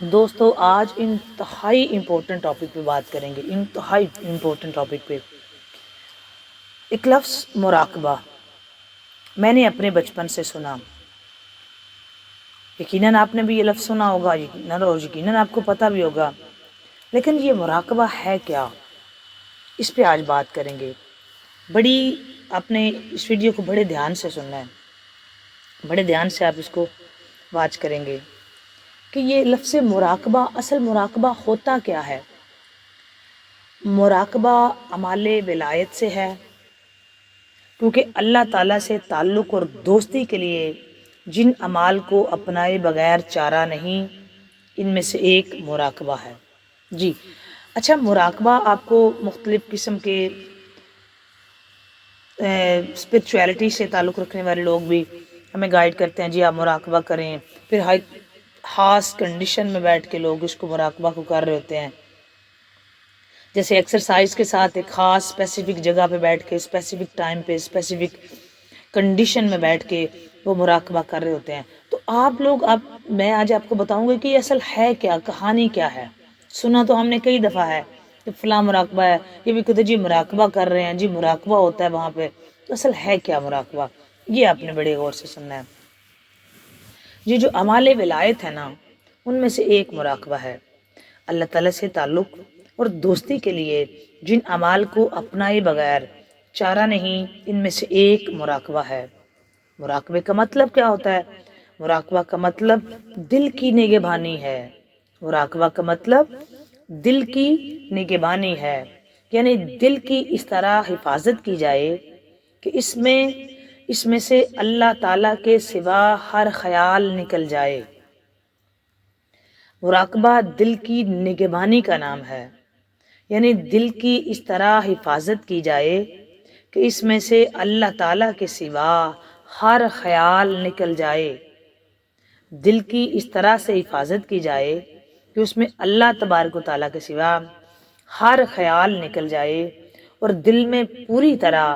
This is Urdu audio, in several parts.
دوستو آج انتہائی امپورٹنٹ ٹاپک پہ بات کریں گے، انتہائی امپورٹنٹ ٹاپک پہ۔ ایک لفظ مراقبہ میں نے اپنے بچپن سے سنا، یقیناً آپ نے بھی یہ لفظ سنا ہوگا، یقیناً آپ کو پتہ بھی ہوگا، لیکن یہ مراقبہ ہے کیا؟ اس پہ آج بات کریں گے۔ آپ نے اس ویڈیو کو بڑے دھیان سے سننا ہے، بڑے دھیان سے آپ اس کو واچ کریں گے کہ یہ لفظ مراقبہ، اصل مراقبہ ہوتا کیا ہے۔ مراقبہ اعمال ولایت سے ہے، کیونکہ اللہ تعالیٰ سے تعلق اور دوستی کے لیے جن اعمال کو اپنائے بغیر چارہ نہیں، ان میں سے ایک مراقبہ ہے۔ جی اچھا، مراقبہ آپ کو مختلف قسم کے اسپرچویلٹی سے تعلق رکھنے والے لوگ بھی ہمیں گائیڈ کرتے ہیں، جی آپ مراقبہ کریں، پھر خاص کنڈیشن میں بیٹھ کے لوگ اس کو مراقبہ کو کر رہے ہوتے ہیں، جیسے ایکسرسائز کے ساتھ ایک خاص اسپیسیفک جگہ پہ بیٹھ کے اسپیسیفک ٹائم پہ اسپیسیفک کنڈیشن میں بیٹھ کے وہ مراقبہ کر رہے ہوتے ہیں۔ تو میں آج آپ کو بتاؤں گا کہ یہ اصل ہے کیا، کہانی کیا ہے۔ سنا تو ہم نے کئی دفعہ ہے کہ فلاں مراقبہ ہے، یہ بھی کہتے جی مراقبہ کر رہے ہیں، جی مراقبہ ہوتا ہے وہاں پہ، تو اصل ہے کیا مراقبہ، یہ آپ نے بڑے غور سے سننا ہے۔ یہ جو اعمال ولایت ہے نا، ان میں سے ایک مراقبہ ہے۔ اللہ تعالیٰ سے تعلق اور دوستی کے لیے جن اعمال کو اپنائے بغیر چارہ نہیں، ان میں سے ایک مراقبہ ہے۔ مراقبے کا مطلب کیا ہوتا ہے؟ مراقبہ کا مطلب دل کی نگہبانی ہے۔ مراقبہ کا مطلب دل کی نگہبانی ہے، یعنی دل کی اس طرح حفاظت کی جائے کہ اس میں سے اللہ تعالیٰ کے سوا ہر خیال نکل جائے۔ مراقبہ دل کی نگہبانی کا نام ہے، یعنی دل کی اس طرح حفاظت کی جائے کہ اس میں سے اللہ تعالیٰ کے سوا ہر خیال نکل جائے۔ دل کی اس طرح سے حفاظت کی جائے کہ اس میں اللہ تبارک و تعالیٰ کے سوا ہر خیال نکل جائے، اور دل میں پوری طرح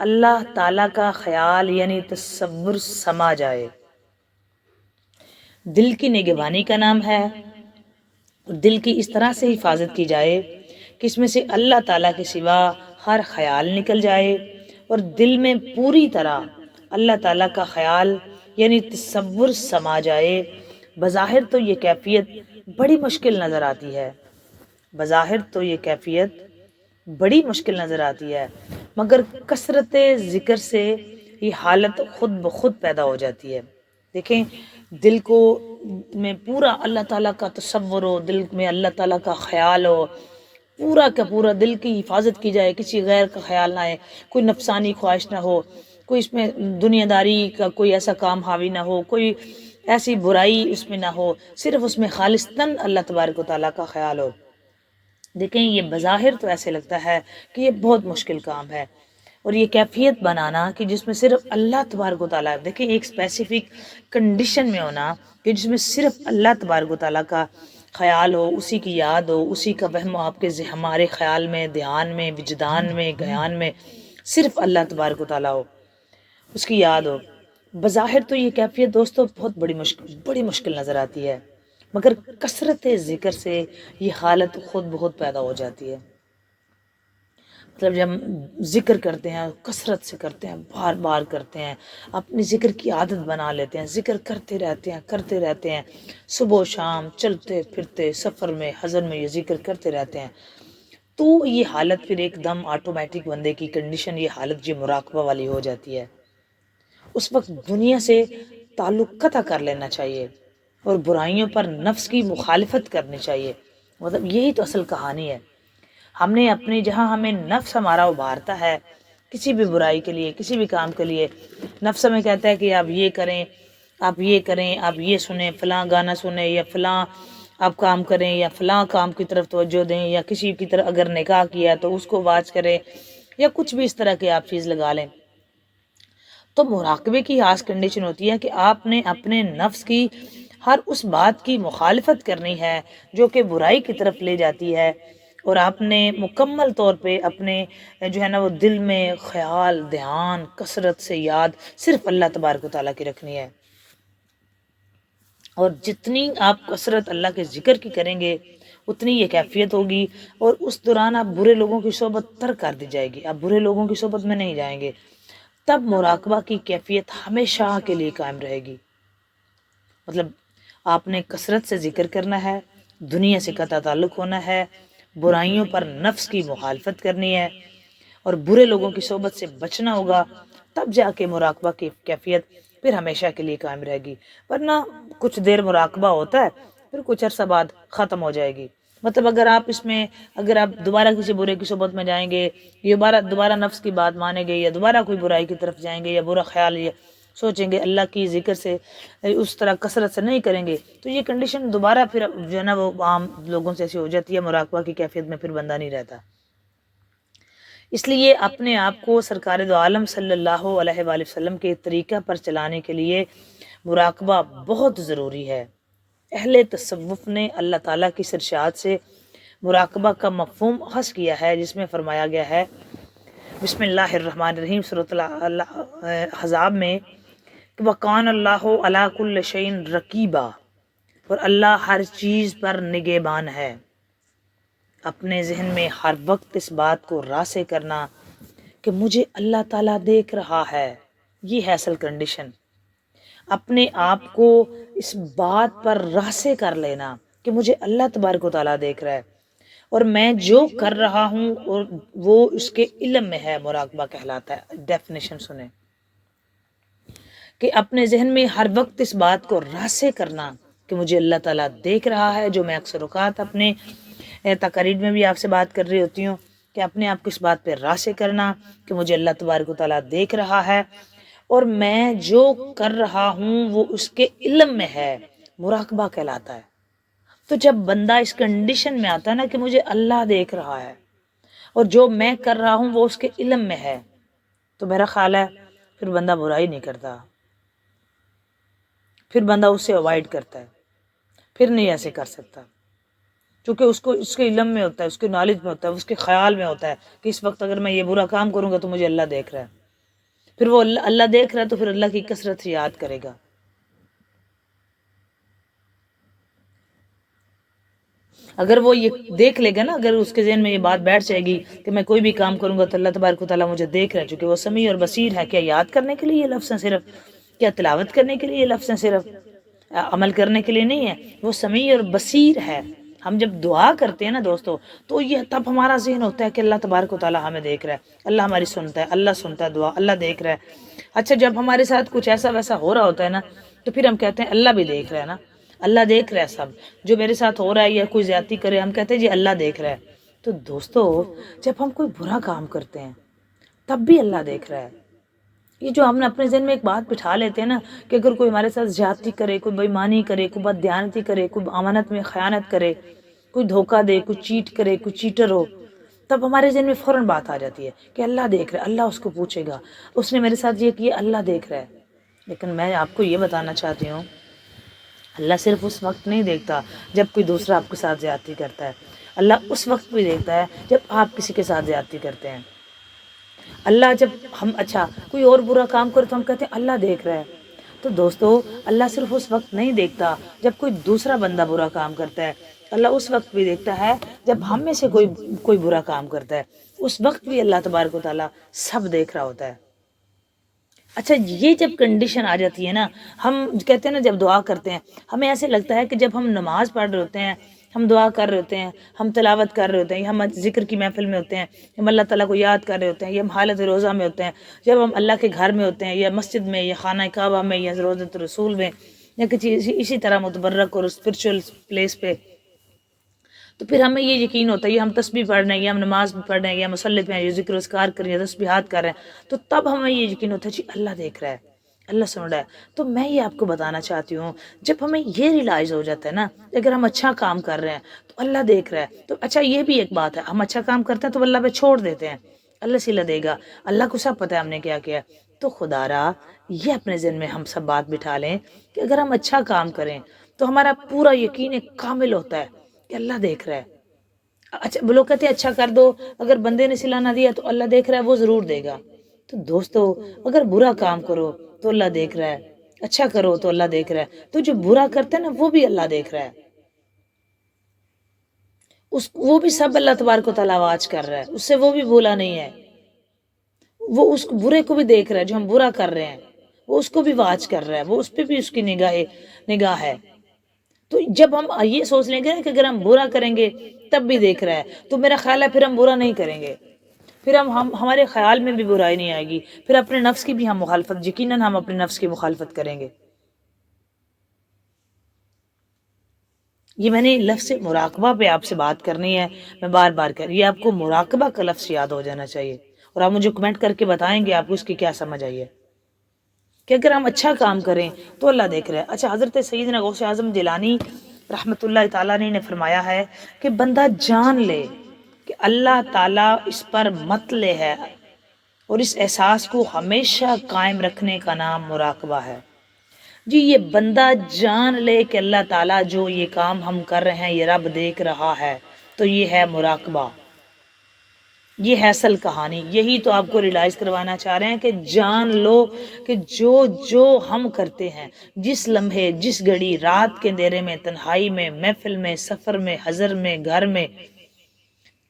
اللہ تعالیٰ کا خیال یعنی تصور سما جائے۔ دل کی نگہبانی کا نام ہے، دل کی اس طرح سے حفاظت کی جائے کہ اس میں سے اللہ تعالیٰ کے سوا ہر خیال نکل جائے، اور دل میں پوری طرح اللہ تعالیٰ کا خیال یعنی تصور سما جائے۔ بظاہر تو یہ کیفیت بڑی مشکل نظر آتی ہے، بظاہر تو یہ کیفیت بڑی مشکل نظر آتی ہے، مگر کثرت ذکر سے یہ حالت خود بخود پیدا ہو جاتی ہے۔ دیکھیں، دل کو میں پورا اللہ تعالیٰ کا تصور ہو، دل میں اللہ تعالیٰ کا خیال ہو، پورا کا پورا دل کی حفاظت کی جائے، کسی غیر کا خیال نہ آئے، کوئی نفسانی خواہش نہ ہو، کوئی اس میں دنیا داری کا کوئی ایسا کام حاوی نہ ہو، کوئی ایسی برائی اس میں نہ ہو، صرف اس میں خالصتاً اللہ تبارک و تعالیٰ کا خیال ہو۔ دیکھیں، یہ بظاہر تو ایسے لگتا ہے کہ یہ بہت مشکل کام ہے، اور یہ کیفیت بنانا کہ جس میں صرف اللہ تبارک و تعالیٰ، دیکھیں ایک اسپیسیفک کنڈیشن میں ہونا کہ جس میں صرف اللہ تبارک و تعالیٰ کا خیال ہو، اسی کی یاد ہو، اسی کا وہم آپ کے ہمارے خیال میں، دھیان میں، وجدان میں، گیان میں صرف اللہ تبارک و تعالیٰ ہو، اس کی یاد ہو۔ بظاہر تو یہ کیفیت دوستو بہت بڑی مشکل نظر آتی ہے، مگر کثرت ذکر سے یہ حالت خود بخود پیدا ہو جاتی ہے۔ مطلب جب ہم ذکر کرتے ہیں، کثرت سے کرتے ہیں، بار بار کرتے ہیں، اپنی ذکر کی عادت بنا لیتے ہیں، ذکر کرتے رہتے ہیں، صبح و شام چلتے پھرتے سفر میں حضر میں یہ ذکر کرتے رہتے ہیں، تو یہ حالت پھر ایک دم آٹومیٹک بندے کی کنڈیشن، یہ حالت جو مراقبہ والی ہو جاتی ہے۔ اس وقت دنیا سے تعلق قطع کر لینا چاہیے، اور برائیوں پر نفس کی مخالفت کرنی چاہیے۔ مطلب یہی تو اصل کہانی ہے۔ ہم نے جہاں ہمیں نفس ہمارا ابھارتا ہے کسی بھی برائی کے لیے، کسی بھی کام کے لیے، نفس ہمیں کہتا ہے کہ آپ یہ کریں، آپ یہ کریں، آپ یہ سنیں، فلاں گانا سنیں، یا فلاں آپ کام کریں، یا فلاں کام کی طرف توجہ دیں، یا کسی کی طرف اگر نکاح کیا تو اس کو واچ کریں، یا کچھ بھی اس طرح کے آپ چیز لگا لیں۔ تو مراقبے کی خاص کنڈیشن ہوتی ہے کہ آپ نے اپنے نفس کی ہر اس بات کی مخالفت کرنی ہے جو کہ برائی کی طرف لے جاتی ہے، اور آپ نے مکمل طور پہ اپنے جو ہے نا وہ دل میں خیال، دھیان، کثرت سے یاد صرف اللہ تبارک و تعالیٰ کی رکھنی ہے۔ اور جتنی آپ کثرت اللہ کے ذکر کی کریں گے اتنی یہ کیفیت ہوگی، اور اس دوران آپ برے لوگوں کی صحبت ترک کر دی جائے گی، آپ برے لوگوں کی صحبت میں نہیں جائیں گے، تب مراقبہ کی کیفیت ہمیشہ کے لیے قائم رہے گی۔ مطلب آپ نے کثرت سے ذکر کرنا ہے، دنیا سے قطع تعلق ہونا ہے، برائیوں پر نفس کی مخالفت کرنی ہے، اور برے لوگوں کی صحبت سے بچنا ہوگا، تب جا کے مراقبہ کی کیفیت پھر ہمیشہ کے لیے قائم رہے گی۔ ورنہ کچھ دیر مراقبہ ہوتا ہے، پھر کچھ عرصہ بعد ختم ہو جائے گی۔ مطلب اگر آپ دوبارہ کسی برے کی صحبت میں جائیں گے، یہ دوبارہ نفس کی بات مانیں گے، یا دوبارہ کوئی برائی کی طرف جائیں گے، یا برا خیال یہ سوچیں گے، اللہ کی ذکر سے اس طرح کثرت سے نہیں کریں گے، تو یہ کنڈیشن دوبارہ پھر جو ہے نا وہ عام لوگوں سے ایسی ہو جاتی ہے، مراقبہ کی کیفیت میں پھر بندہ نہیں رہتا۔ اس لیے اپنے آپ کو سرکار دو عالم صلی اللہ علیہ وآلہ وسلم کے طریقہ پر چلانے کے لیے مراقبہ بہت ضروری ہے۔ اہل تصوف نے اللہ تعالیٰ کی ارشاد سے مراقبہ کا مفہوم اخذ کیا ہے، جس میں فرمایا گیا ہے بسم اللہ الرحمن الرحیم سورۃ الاحزاب میں کہ وَقَانَ اللَّهُ عَلَىٰ كُلِّ شَيْءٍ رَقِيبًا، اور اللہ ہر چیز پر نگہبان ہے۔ اپنے ذہن میں ہر وقت اس بات کو راسخ کرنا کہ مجھے اللہ تعالیٰ دیکھ رہا ہے، یہ ہے اصل کنڈیشن۔ اپنے آپ کو اس بات پر راسخ کر لینا کہ مجھے اللہ تبارک و تعالیٰ دیکھ رہا ہے، اور میں جو کر رہا ہوں اور وہ اس کے علم میں ہے، مراقبہ کہلاتا ہے۔ ڈیفینیشن سنیں کہ اپنے ذہن میں ہر وقت اس بات کو راسخ کرنا کہ مجھے اللہ تعالیٰ دیکھ رہا ہے، جو میں اکثر اوقات اپنے تقاریر میں بھی آپ سے بات کر رہی ہوتی ہوں کہ اپنے آپ کو اس بات پہ راسخ کرنا کہ مجھے اللہ تبارک و تعالیٰ دیکھ رہا ہے، اور میں جو کر رہا ہوں وہ اس کے علم میں ہے، مراقبہ کہلاتا ہے۔ تو جب بندہ اس کنڈیشن میں آتا ہے نا کہ مجھے اللہ دیکھ رہا ہے اور جو میں کر رہا ہوں وہ اس کے علم میں ہے، تو میرا خیال ہے پھر بندہ برائی نہیں کرتا، پھر بندہ اس سے اوائڈ کرتا ہے، پھر نہیں ایسے کر سکتا، کیونکہ اس کے علم میں ہوتا ہے، اس کے نالج میں ہوتا ہے، اس کے خیال میں ہوتا ہے کہ اس وقت اگر میں یہ برا کام کروں گا تو مجھے اللہ دیکھ رہا ہے، پھر وہ اللہ دیکھ رہا ہے تو پھر اللہ کی کثرت سے یاد کرے گا۔ اگر وہ یہ دیکھ لے گا نا، اگر اس کے ذہن میں یہ بات بیٹھ جائے گی کہ میں کوئی بھی کام کروں گا تو اللہ تبارک و تعالیٰ مجھے دیکھ رہا ہے، چونکہ وہ سمیع اور بصیر ہے۔ کیا یاد کرنے کے لیے یہ لفظ ہیں صرف؟ کیا تلاوت کرنے کے لیے یہ لفظ ہیں صرف؟ عمل کرنے کے لیے نہیں ہے، وہ سمیع اور بصیر ہے۔ ہم جب دعا کرتے ہیں نا دوستو، تو یہ تب ہمارا ذہن ہوتا ہے کہ اللہ تبارک و تعالیٰ ہمیں دیکھ رہا ہے، اللہ ہماری سنتا ہے، اللہ سنتا ہے دعا، اللہ دیکھ رہا ہے۔ اچھا، جب ہمارے ساتھ کچھ ایسا ویسا ہو رہا ہوتا ہے نا، تو پھر ہم کہتے ہیں اللہ بھی دیکھ رہا ہے نا، اللہ دیکھ رہا ہے سب جو میرے ساتھ ہو رہا ہے، یا کوئی زیادتی کرے ہم کہتے ہیں جی اللہ دیکھ رہا ہے۔ تو دوستو، جب ہم کوئی برا کام کرتے ہیں تب بھی اللہ دیکھ رہا ہے۔ یہ جو ہم نے اپنے ذہن میں ایک بات بٹھا لیتے ہیں نا کہ اگر کوئی ہمارے ساتھ زیادتی کرے، کوئی بےایمانی کرے، کوئی بددیانتی کرے، کوئی امانت میں خیانت کرے، کوئی دھوکہ دے، کوئی چیٹ کرے، کوئی چیٹر ہو، تب ہمارے ذہن میں فوراً بات آ جاتی ہے کہ اللہ دیکھ رہا ہے، اللہ اس کو پوچھے گا، اس نے میرے ساتھ یہ کیا، اللہ دیکھ رہا ہے۔ لیکن میں آپ کو یہ بتانا چاہتی ہوں، اللہ صرف اس وقت نہیں دیکھتا جب کوئی دوسرا آپ کے ساتھ زیادتی کرتا ہے، اللہ اس وقت بھی دیکھتا ہے جب آپ کسی کے ساتھ زیادتی کرتے ہیں۔ اللہ جب ہم کوئی اور برا کام کرے تو ہم کہتے ہیں اللہ دیکھ رہا ہے۔ تو دوستو، اللہ صرف اس وقت نہیں دیکھتا جب کوئی دوسرا بندہ برا کام کرتا ہے، اللہ اس وقت بھی دیکھتا ہے جب ہم میں سے کوئی برا کام کرتا ہے، اس وقت بھی اللہ تبارک و تعالیٰ سب دیکھ رہا ہوتا ہے۔ اچھا، یہ جب کنڈیشن آ جاتی ہے نا، ہم کہتے ہیں نا جب دعا کرتے ہیں ہمیں ایسے لگتا ہے کہ جب ہم نماز پڑھ رہے ہوتے ہیں، ہم دعا کر رہے ہوتے ہیں، ہم تلاوت کر رہے ہوتے ہیں، ہم ذکر کی محفل میں ہوتے ہیں، ہم اللہ تعالیٰ کو یاد کر رہے ہوتے ہیں، یا ہم حالت روزہ میں ہوتے ہیں، جب ہم اللہ کے گھر میں ہوتے ہیں، یا مسجد میں، یا خانہ کعبہ میں، یا روضۃ الرسول میں، یا کسی اسی طرح متبرک اور اسپرچول پلیس پہ، تو پھر ہمیں یہ یقین ہوتا ہے یہ ہم تسبیح پڑھ رہے ہیں، یا ہم نماز پڑھ رہے ہیں، یا مصلی پہ ہیں، یا ذکر اذکار کر رہے ہیں، یا تسبیحات کر رہے ہیں، تو تب ہمیں یہ یقین ہوتا ہے جی اللہ دیکھ رہا ہے، اللہ سن رہا ہے۔ تو میں یہ آپ کو بتانا چاہتی ہوں، جب ہمیں یہ ریلائز ہو جاتا ہے نا، اگر ہم اچھا کام کر رہے ہیں تو اللہ دیکھ رہا ہے، تو اچھا یہ بھی ایک بات ہے، ہم اچھا کام کرتے ہیں تو اللہ پہ چھوڑ دیتے ہیں، اللہ صلہ دے گا، اللہ کو سب پتہ ہے ہم نے کیا کیا۔ تو خدا را یہ اپنے ذہن میں ہم سب بات بٹھا لیں کہ اگر ہم اچھا کام کریں تو ہمارا پورا یقین ایک کامل ہوتا ہے کہ اللہ دیکھ رہا ہے۔ اچھا، وہ لوگ کہتے ہیں اچھا کر دو، اگر بندے نے صلہ نہ دیا تو اللہ دیکھ رہا ہے، وہ ضرور دے گا۔ تو دوستو، اگر برا کام کرو تو اللہ دیکھ رہا ہے، اچھا کرو تو اللہ دیکھ رہا ہے، تو جو برا کرتے ہیں نا وہ بھی اللہ دیکھ رہا ہے، وہ بھی سب اللہ تبارک و تعالیٰ واچ کر رہا ہے، اس سے وہ بھی بھولا نہیں ہے، وہ اس برے کو بھی دیکھ رہا ہے، جو ہم برا کر رہے ہیں وہ اس کو بھی واچ کر رہا ہے، وہ اس پہ بھی اس کی نگاہ ہے۔ تو جب ہم یہ سوچ لیں گے نا کہ اگر ہم برا کریں گے تب بھی دیکھ رہا ہے، تو میرا خیال ہے پھر ہم برا نہیں کریں گے، پھر ہمارے خیال میں بھی برائی نہیں آئے گی، پھر اپنے نفس کی بھی ہم مخالفت، یقیناً ہم اپنے نفس کی مخالفت کریں گے۔ یہ میں نے لفظ مراقبہ پہ آپ سے بات کرنی ہے، میں بار بار کر رہی، یہ آپ کو مراقبہ کا لفظ یاد ہو جانا چاہیے، اور آپ مجھے کمنٹ کر کے بتائیں گے آپ کو اس کی کیا سمجھ آئی ہے، کہ اگر ہم اچھا کام کریں تو اللہ دیکھ رہا ہے۔ اچھا، حضرت سیدنا غوث اعظم جیلانی رحمۃ اللہ تعالیٰ نے فرمایا ہے کہ بندہ جان لے کہ اللہ تعالیٰ اس پر مطلع ہے، اور اس احساس کو ہمیشہ قائم رکھنے کا نام مراقبہ ہے۔ جی، یہ بندہ جان لے کہ اللہ تعالیٰ جو یہ کام ہم کر رہے ہیں یہ رب دیکھ رہا ہے، تو یہ ہے مراقبہ، یہ ہے اصل کہانی۔ یہی تو آپ کو ریلائز کروانا چاہ رہے ہیں کہ جان لو کہ جو ہم کرتے ہیں، جس لمحے، جس گھڑی، رات کے اندھیرے میں، تنہائی میں، محفل میں، سفر میں، حضر میں، گھر میں،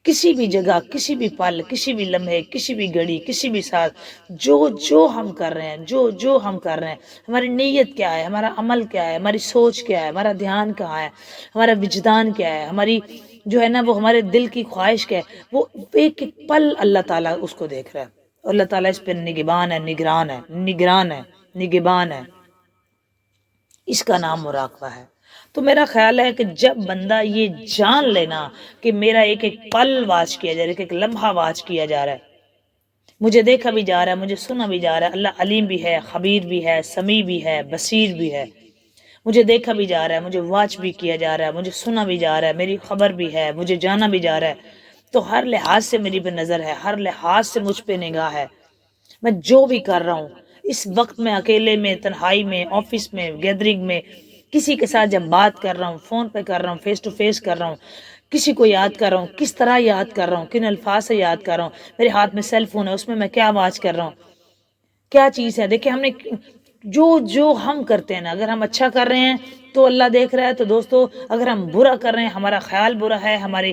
کسی بھی جگہ، کسی بھی پل، کسی بھی لمحے، کسی بھی گھڑی، کسی بھی ساتھ، جو ہم کر رہے ہیں، جو ہم کر رہے ہیں، ہماری نیت کیا ہے، ہمارا عمل کیا ہے، ہماری سوچ کیا ہے، ہمارا دھیان کہاں ہے، ہمارا وجدان کیا ہے، ہماری جو ہے نا وہ ہمارے دل کی خواہش کیا ہے، وہ ایک ایک پل اللہ تعالیٰ اس کو دیکھ رہا ہے، اور اللہ تعالیٰ اس پہ نگبان ہے، نگبان ہے، اس کا نام مراقبہ ہے۔ تو میرا خیال ہے کہ جب بندہ یہ جان لینا کہ میرا ایک ایک پل واچ کیا جا رہا ہے، ایک ایک لمحہ واچ کیا جا رہا ہے، مجھے دیکھا بھی جا رہا ہے، مجھے سنا بھی جا رہا ہے، اللہ علیم بھی ہے، خبیر بھی ہے، سمیع بھی ہے، بصیر بھی ہے، مجھے دیکھا بھی جا رہا ہے، مجھے واچ بھی کیا جا رہا ہے، مجھے سنا بھی جا رہا ہے، میری خبر بھی ہے، مجھے جانا بھی جا رہا ہے، تو ہر لحاظ سے میری پہ نظر ہے، ہر لحاظ سے مجھ پہ نگاہ ہے، میں جو بھی کر رہا ہوں اس وقت میں، اکیلے میں، تنہائی میں، آفس میں، گیدرنگ میں، کسی کے ساتھ جب بات کر رہا ہوں، فون پہ کر رہا ہوں، فیس ٹو فیس کر رہا ہوں، کسی کو یاد کر رہا ہوں، کس طرح یاد کر رہا ہوں، کن الفاظ سے یاد کر رہا ہوں، میرے ہاتھ میں سیل فون ہے، اس میں میں کیا آواز کر رہا ہوں، کیا چیز ہے۔ دیکھیں ہم نے جو ہم کرتے ہیں نا، اگر ہم اچھا کر رہے ہیں تو اللہ دیکھ رہا ہے، تو دوستو اگر ہم برا کر رہے ہیں، ہمارا خیال برا ہے، ہماری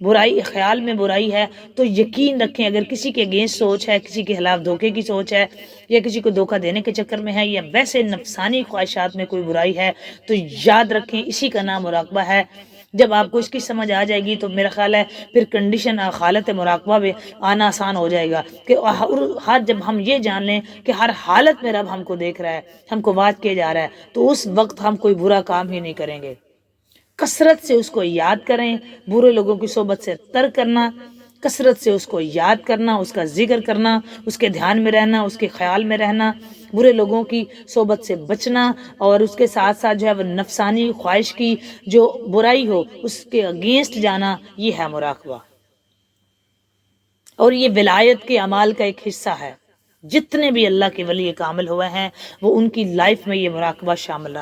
برائی، خیال میں برائی ہے، تو یقین رکھیں اگر کسی کے اگینسٹ سوچ ہے، کسی کے خلاف دھوکے کی سوچ ہے، یا کسی کو دھوکہ دینے کے چکر میں ہے، یا ویسے نفسانی خواہشات میں کوئی برائی ہے، تو یاد رکھیں اسی کا نام مراقبہ ہے۔ جب آپ کو اس کی سمجھ آ جائے گی تو میرا خیال ہے پھر کنڈیشن حالت مراقبہ میں آنا آسان ہو جائے گا، کہ ہر جب ہم یہ جان لیں کہ ہر حالت میں رب ہم کو دیکھ رہا ہے، ہم کو واچ کیا جا رہا ہے، تو اس وقت ہم کوئی برا کام ہی نہیں کریں گے۔ کثرت سے اس کو یاد کریں، برے لوگوں کی صحبت سے ترک کرنا، کثرت سے اس کو یاد کرنا، اس کا ذکر کرنا، اس کے دھیان میں رہنا، اس کے خیال میں رہنا، برے لوگوں کی صحبت سے بچنا، اور اس کے ساتھ ساتھ جو ہے وہ نفسانی خواہش کی جو برائی ہو اس کے اگینسٹ جانا، یہ ہے مراقبہ، اور یہ ولایت کے اعمال کا ایک حصہ ہے۔ جتنے بھی اللہ کے ولی کامل ہوئے ہیں وہ ان کی لائف میں یہ مراقبہ شامل رہا۔